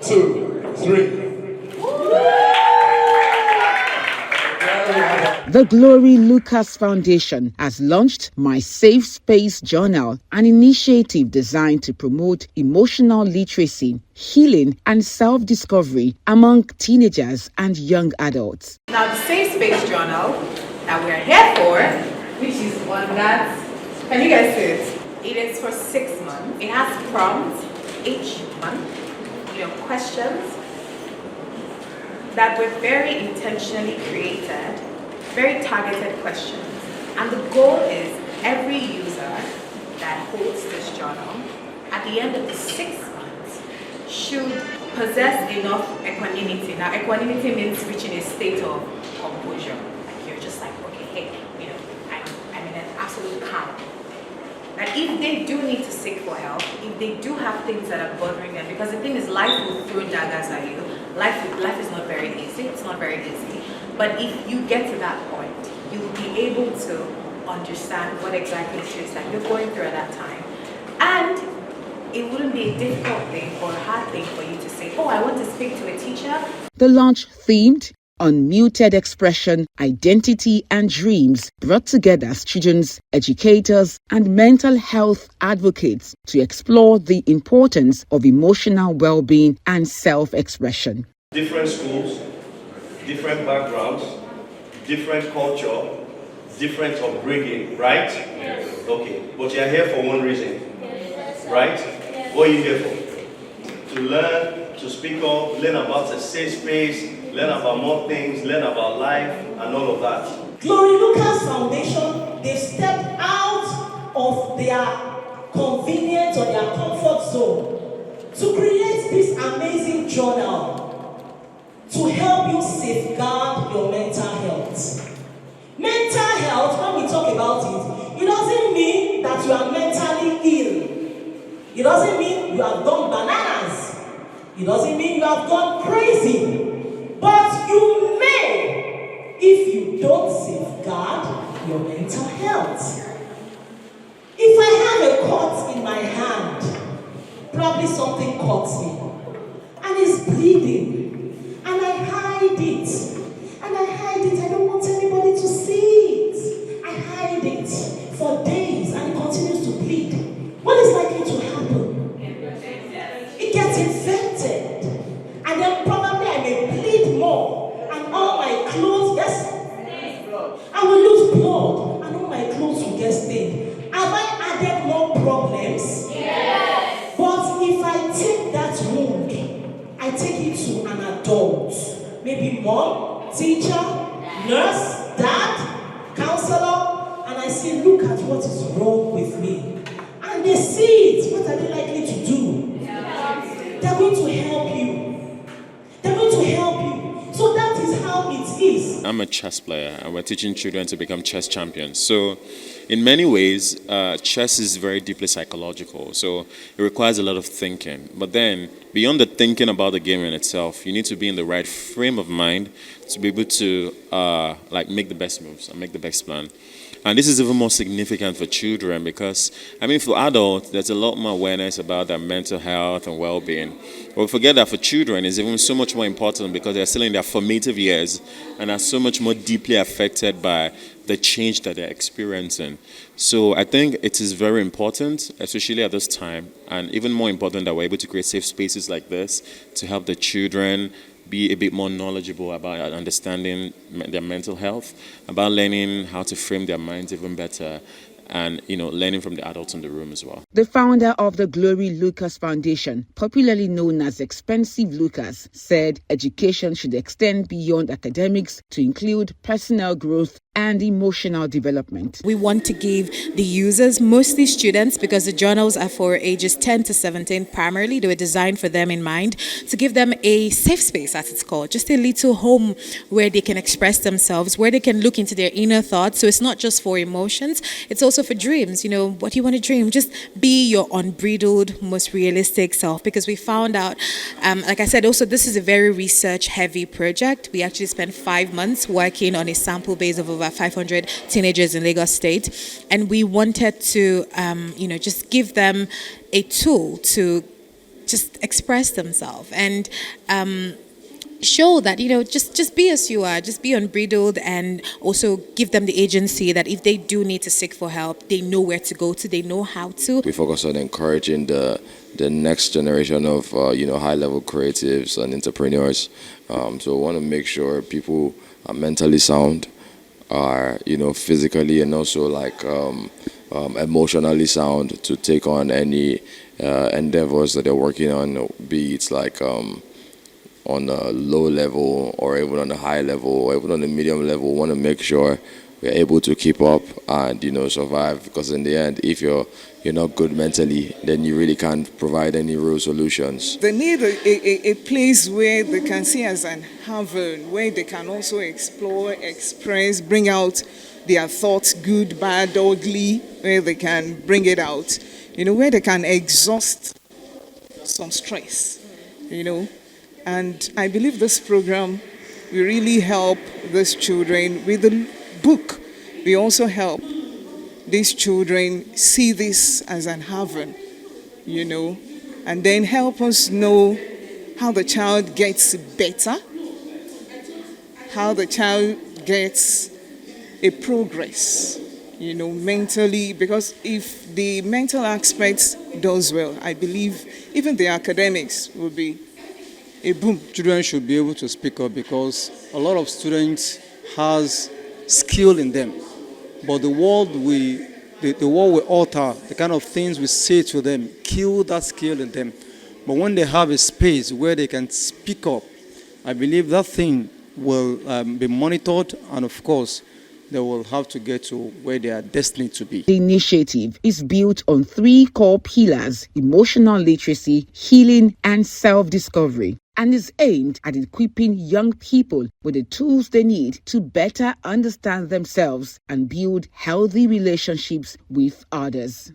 2, 3. The Glory Lucas Foundation has launched My Safe Space Journal, an initiative designed to promote emotional literacy, healing, and self-discovery among teenagers and young adults. Now, the Safe Space Journal that we're here for, which is one that, can you guys see it? It is for 6 months. It has prompts each month, questions that were very intentionally created, very targeted questions. And the goal is every user that holds this journal, at the end of the 6 months, should possess enough equanimity. Now, equanimity means reaching a state of composure. Like you're just like, okay, hey, I'm in an absolute calm. That if they do need to seek for help, if they do have things that are bothering them, because the thing is, life will throw daggers at you. Life is not very easy. It's not very easy. But if you get to that point, you will be able to understand what exactly it is that you're going through at that time. And it wouldn't be a difficult thing or a hard thing for you to say, oh, I want to speak to a teacher. The launch themed Unmuted Expression, Identity and Dreams brought together students, educators, and mental health advocates to explore the importance of emotional well-being and self-expression. Different schools, different backgrounds, different culture, different upbringing, right? Yes. Okay, but you're here for one reason, right? What are you here for? To learn, to speak up, learn about a safe space, learn about more things, learn about life, and all of that. Glory Lucas Foundation, they've stepped out of their convenience or their comfort zone to create this amazing journal to help you safeguard your mental health. Mental health, when we talk about it, it doesn't mean that you are mentally ill. It doesn't mean you have gone bananas. It doesn't mean you have gone crazy. But you may if you don't safeguard your mental health. If I have a cut in my hand, probably something cuts me, and it's bleeding, and I hide it, I don't want anybody to see it. I hide it for days, and it continues to bleed. What is likely to happen? It gets infected, and then probably I may bleed more, and all my clothes, yes, I will lose blood, and all my clothes will get stained. Have I added more problems? Yes. But if I take that wound, I take it to an adult, maybe mom, teacher, nurse, dad, counselor, and I say, look at what is wrong with me. And they see it. What are they likely to do? They're going to help you. They're going to help you. So that is how it is. I'm a chess player, and we're teaching children to become chess champions. So in many ways, chess is very deeply psychological. So it requires a lot of thinking. But then, beyond the thinking about the game in itself, you need to be in the right frame of mind to be able to make the best moves and make the best plan. And this is even more significant for children because, for adults, there's a lot more awareness about their mental health and well-being. But we forget that for children, it's even so much more important because they're still in their formative years and are so much more deeply affected by the change that they're experiencing. So I think it is very important, especially at this time, and even more important that we're able to create safe spaces like this to help the children be a bit more knowledgeable about understanding their mental health, about learning how to frame their minds even better, and learning from the adults in the room as well. The founder of the Glory Lucas Foundation, popularly known as Expensive Lucas, said education should extend beyond academics to include personal growth and emotional development. We want to give the users, mostly students, because the journals are for ages 10 to 17 primarily. They were designed for them in mind, to give them a safe space, as it's called, just a little home where they can express themselves, where they can look into their inner thoughts. So it's not just for emotions, it's also for dreams. What do you want to dream? Just be your unbridled, most realistic self, because we found out, like I said, also this is a very research-heavy project. We actually spent 5 months working on a sample base of over 500 teenagers in Lagos State, and we wanted to, just give them a tool to just express themselves and show that, just be as you are, just be unbridled, and also give them the agency that if they do need to seek for help, they know where to go to, they know how to. We focus on encouraging the next generation of high-level creatives and entrepreneurs. So we want to make sure people are mentally sound, are physically and also emotionally sound to take on any endeavors that they're working on, be it on a low level or even on a high level or even on a medium level. We want to make sure we're able to keep up and survive, because in the end, if you're not good mentally, then you really can't provide any real solutions. They need a place where they can see as an haven, where they can also explore, express, bring out their thoughts, good, bad, ugly, where they can bring it out, where they can exhaust some stress, And I believe this program will really help these children with the book. We also help these children see this as an haven, and then help us know how the child gets better, how the child gets a progress, mentally, because if the mental aspect does well, I believe even the academics will be a boom. Children should be able to speak up, because a lot of students has skill in them, but the world will alter the kind of things we say to them, kill that skill in them. But when they have a space where they can speak up, I believe that thing will be monitored, and of course they will have to get to where they are destined to be. The initiative is built on 3 core pillars: emotional literacy, healing, and self-discovery, and is aimed at equipping young people with the tools they need to better understand themselves and build healthy relationships with others.